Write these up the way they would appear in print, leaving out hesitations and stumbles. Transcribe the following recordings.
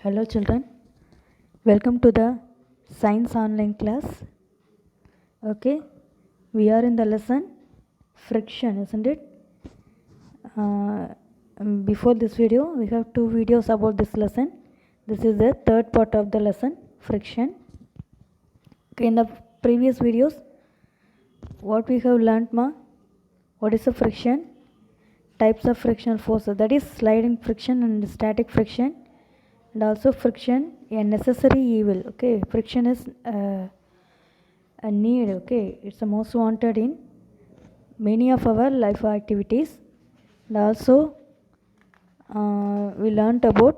Hello children, welcome to the science online class. Okay, we are in the lesson friction, isn't it? Before this video we have two videos about this lesson. This is the third part of the lesson friction. Okay, in the previous videos what we have learnt what is the friction, types of frictional forces, that is sliding friction and static friction, and also friction a necessary evil. Okay, friction is a need. Okay, it's the most wanted in many of our life activities. And also we learnt about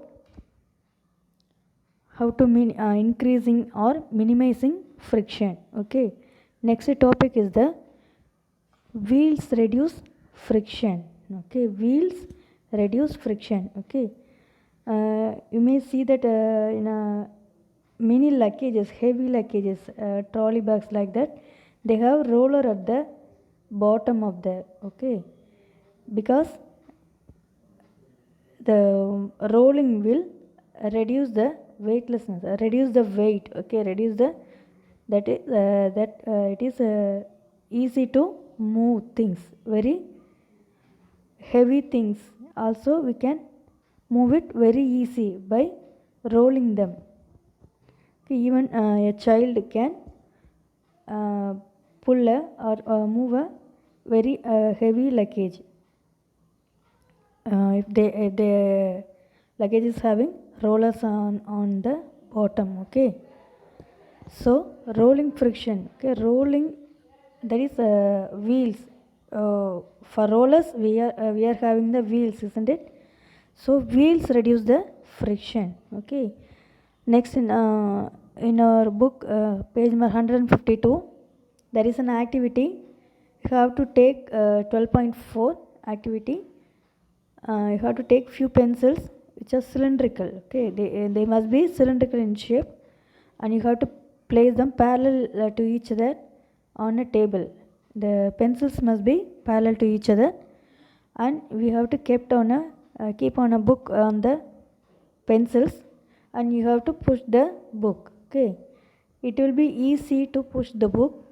how to increasing or minimizing friction. Okay, next topic is the wheels reduce friction. Okay, wheels reduce friction. Okay, you may see that in many luggages, heavy luggages, trolley bags like that, they have roller at the bottom of the, okay, because the rolling will reduce the weightlessness, reduce the weight. Okay, reduce the it is easy to move things, very heavy things also we can move it very easy by rolling them. Okay, even a child can pull or move a very heavy luggage if the luggage is having rollers on the bottom. Okay, so rolling friction. Okay, rolling, that is wheels. For rollers we are having the wheels, isn't it? So wheels reduce the friction. Okay, next in our book page number 152 there is an activity. You have to take 12.4 activity. You have to take few pencils which are cylindrical. Okay, they must be cylindrical in shape, and you have to place them parallel to each other on a table. The pencils must be parallel to each other, and we have to keep on a book on the pencils, and you have to push the book. Okay, it will be easy to push the book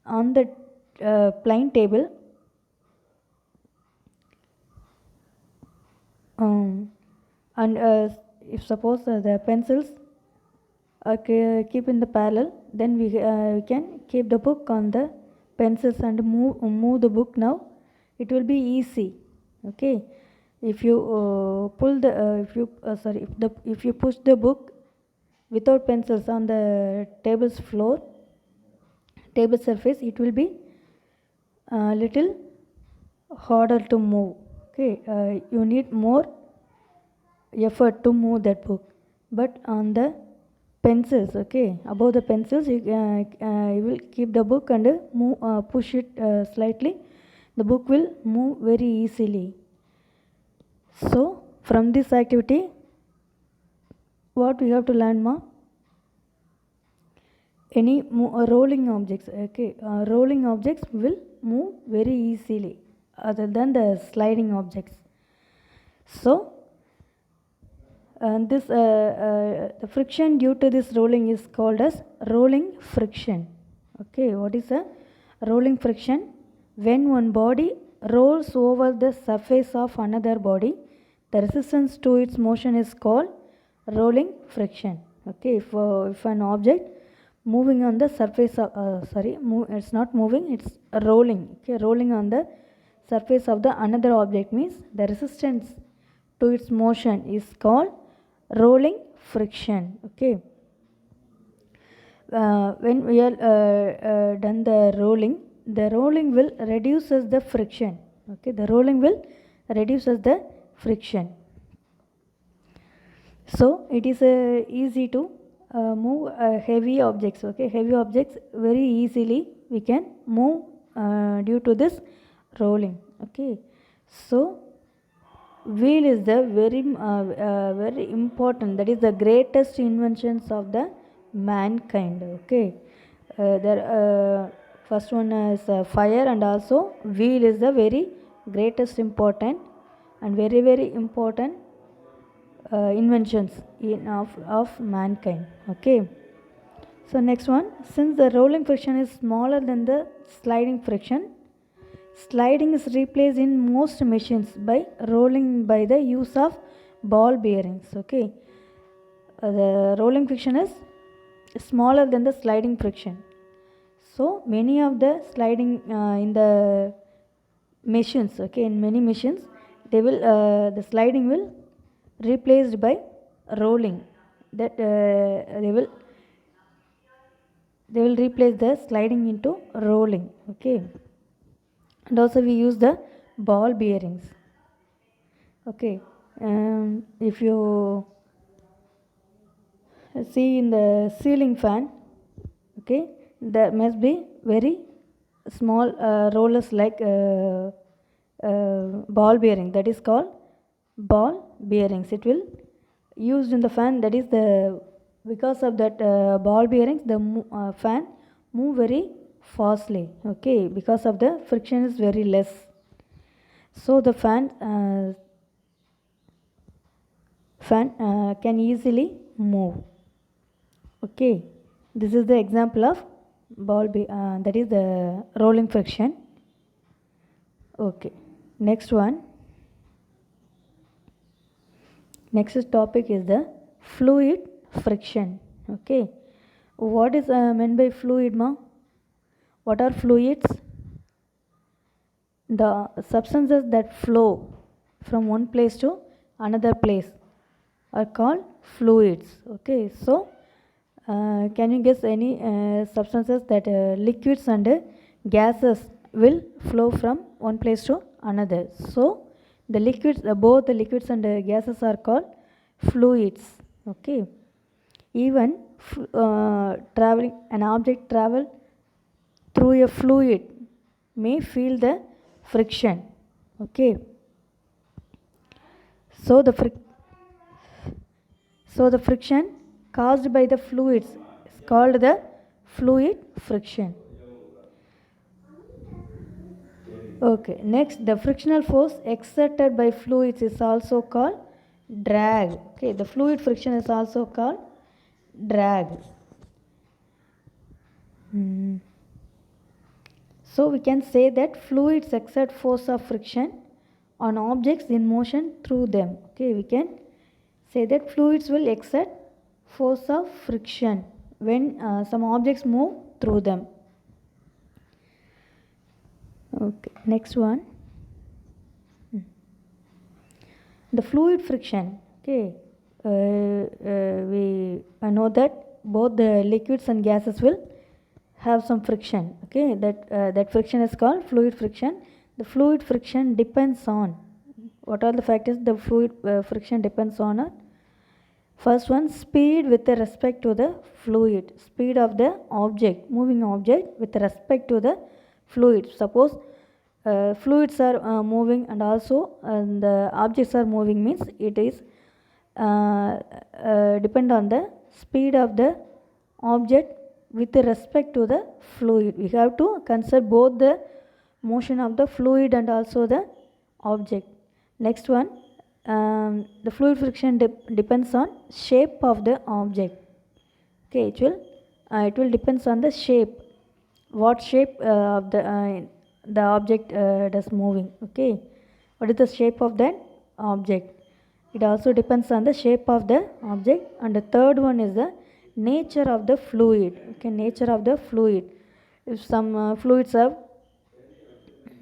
on the plain table. And if suppose the pencils are keep in the parallel, then we can keep the book on the pencils and move the book. Now it will be easy. Okay, if you pull the if you push the book without pencils on the table's floor, table surface, it will be little harder to move. Okay, you need more effort to move that book, but on the pencils, okay, above the pencils you will keep the book and move, push it slightly, the book will move very easily. So from this activity what we have to learn any rolling objects. Okay, rolling objects will move very easily other than the sliding objects. So the friction due to this rolling is called as rolling friction. Okay, what is a rolling friction? When one body rolls over the surface of another body, the resistance to its motion is called rolling friction. Okay, if an object moving on the surface of it's not moving, it's rolling. Okay, rolling on the surface of the another object means the resistance to its motion is called rolling friction. Okay, when we are done the rolling will reduces the friction. Okay, the rolling will reduces the friction. So it is easy to move heavy objects. Okay, heavy objects very easily we can move due to this rolling. Okay, so wheel is the very important, that is the greatest inventions of the mankind. Okay, there first one is fire, and also wheel is the very greatest important and very important inventions of mankind. Okay. So next one, since the rolling friction is smaller than the sliding friction, sliding is replaced in most machines by rolling by the use of ball bearings. Okay. The rolling friction is smaller than the sliding friction. So many of the sliding in the machines, okay, in many machines, they will the sliding will replaced by rolling. That they will replace the sliding into rolling. Okay. And also we use the ball bearings. Okay. If you see in the ceiling fan, okay, there must be very small rollers like ball bearing, that is called ball bearings. It will used in the fan, that is the because of that ball bearings the fan move very fastly. Okay, because of the friction is very less, so the fan can easily move. Okay, this is the example of that is the rolling friction. Okay, next one. Next topic is the fluid friction. Okay, what is meant by fluid, ma? What are fluids? The substances that flow from one place to another place are called fluids. Okay, so can you guess any substances that liquids and gases will flow from one place to another? So the liquids, both the liquids and gases are called fluids. Okay, even traveling an object travel through a fluid may feel the friction. Okay, so the friction caused by the fluids is called the fluid friction. Okay, next, the frictional force exerted by fluids is also called drag. Okay, the fluid friction is also called drag. So we can say that fluids exert force of friction on objects in motion through them. Okay, we can say that fluids will exert force of friction when some objects move through them. Okay, next one. The fluid friction. Okay, we know that both the liquids and gases will have some friction. Okay, that friction is called fluid friction. The fluid friction depends on, what are the factors the fluid friction depends on? First one, speed with respect to the fluid, speed of the object, moving object with respect to the fluid. Suppose fluids are moving and also the objects are moving, means it is depend on the speed of the object with respect to the fluid. We have to consider both the motion of the fluid and also the object. Next one, the fluid friction depends on shape of the object. Okay, it will depends on the shape, what shape of the object does moving. Okay, what is the shape of that object? It also depends on the shape of the object. And the third one is the nature of the fluid. Okay, nature of the fluid. If some fluids have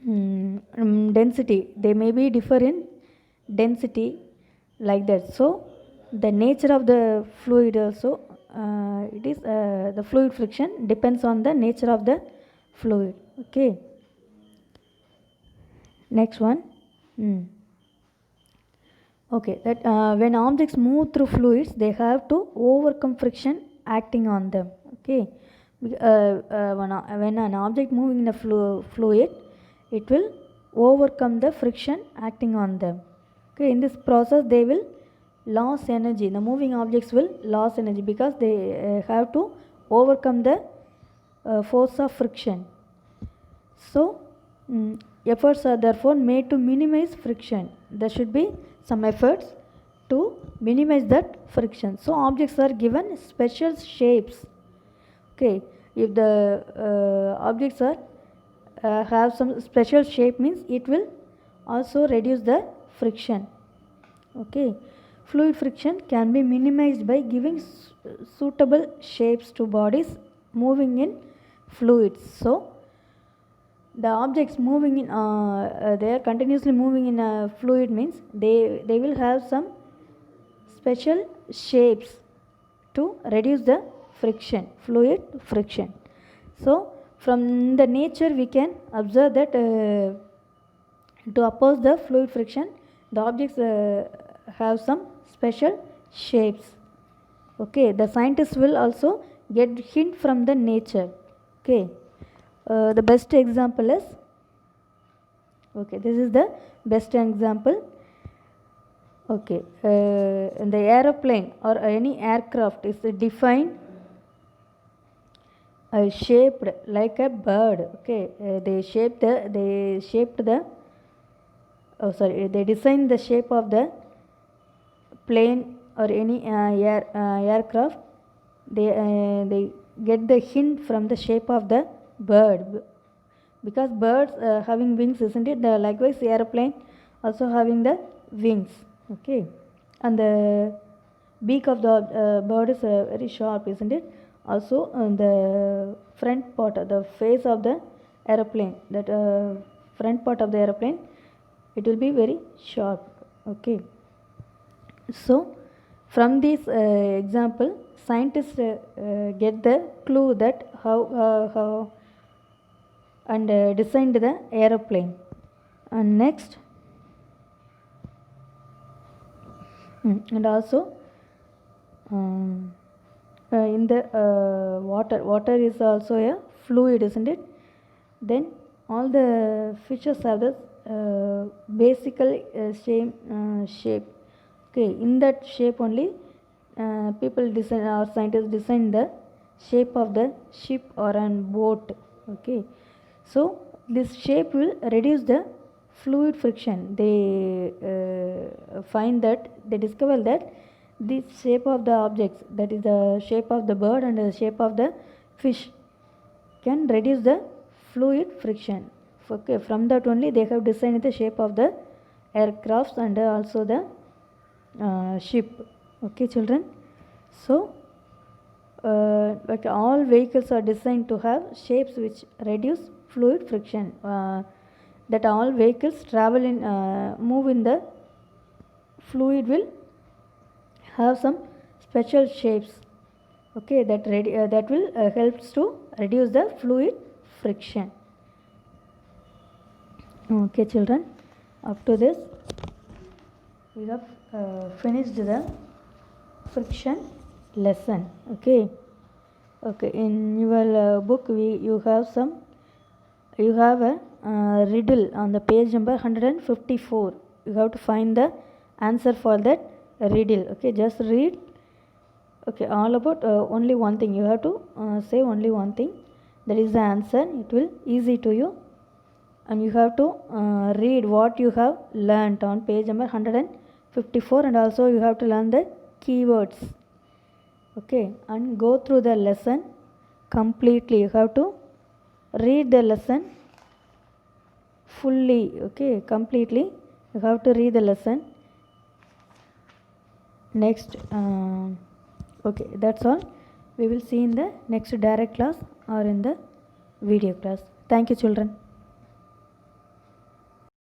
density, they may be differ in density, like that. So the nature of the fluid also it is the fluid friction depends on the nature of the fluid. Okay, next one. Okay, that when objects move through fluids, they have to overcome friction acting on them. Okay, when an object moving in a fluid, it will overcome the friction acting on them. Okay, in this process they will lose energy. The moving objects will lose energy because they have to overcome the force of friction. So efforts are therefore made to minimize friction. There should be some efforts to minimize that friction. So objects are given special shapes. Okay, if the objects are have some special shape, means it will also reduce the friction. Okay, fluid friction can be minimized by giving suitable shapes to bodies moving in fluids. So the objects moving in they are continuously moving in a fluid, means they will have some special shapes to reduce the friction, fluid friction. So from the nature we can observe that to oppose the fluid friction, the objects have some special shapes. Okay, the scientists will also get hint from the nature. Okay, the best example is, okay, this is the best example. Okay, the aeroplane or any aircraft is defined shaped like a bird. Okay, they shaped the they designed the shape of the plane or any aircraft. They get the hint from the shape of the bird, because birds having wings, isn't it? Likewise aeroplane also having the wings. Okay, and the beak of the bird is very sharp, isn't it? Also the front part, the face of the aeroplane, that front part of the aeroplane, it will be very sharp. Okay, so from this example, scientists get the clue that how and designed the aeroplane. And next, and also in the water is also a fluid, isn't it? Then all the fishes have the basically same shape. Okay, in that shape only people design, or scientists design the shape of the ship or an boat. Okay, so this shape will reduce the fluid friction. They find that, they discover that this shape of the objects, that is the shape of the bird and the shape of the fish, can reduce the fluid friction. Okay, from that only they have designed the shape of the aircrafts and also the ship. Okay, children, so like all vehicles are designed to have shapes which reduce fluid friction, that all vehicles travel in move in the fluid will have some special shapes. Okay, that that will helps to reduce the fluid friction. Okay, children, up to this we have finished the friction lesson. Okay, okay, in your book you have a riddle on the page number 154. You have to find the answer for that riddle. Okay, just read. Okay, all about only one thing. You have to say only one thing. That is the answer. It will easy to you, and you have to read what you have learnt on page number 154, and also you have to learn the keywords. Okay, and go through the lesson completely. You have to read the lesson fully. Okay, completely you have to read the lesson. Next, okay, that's all. We will see in the next direct class or in the video class. Thank you, children.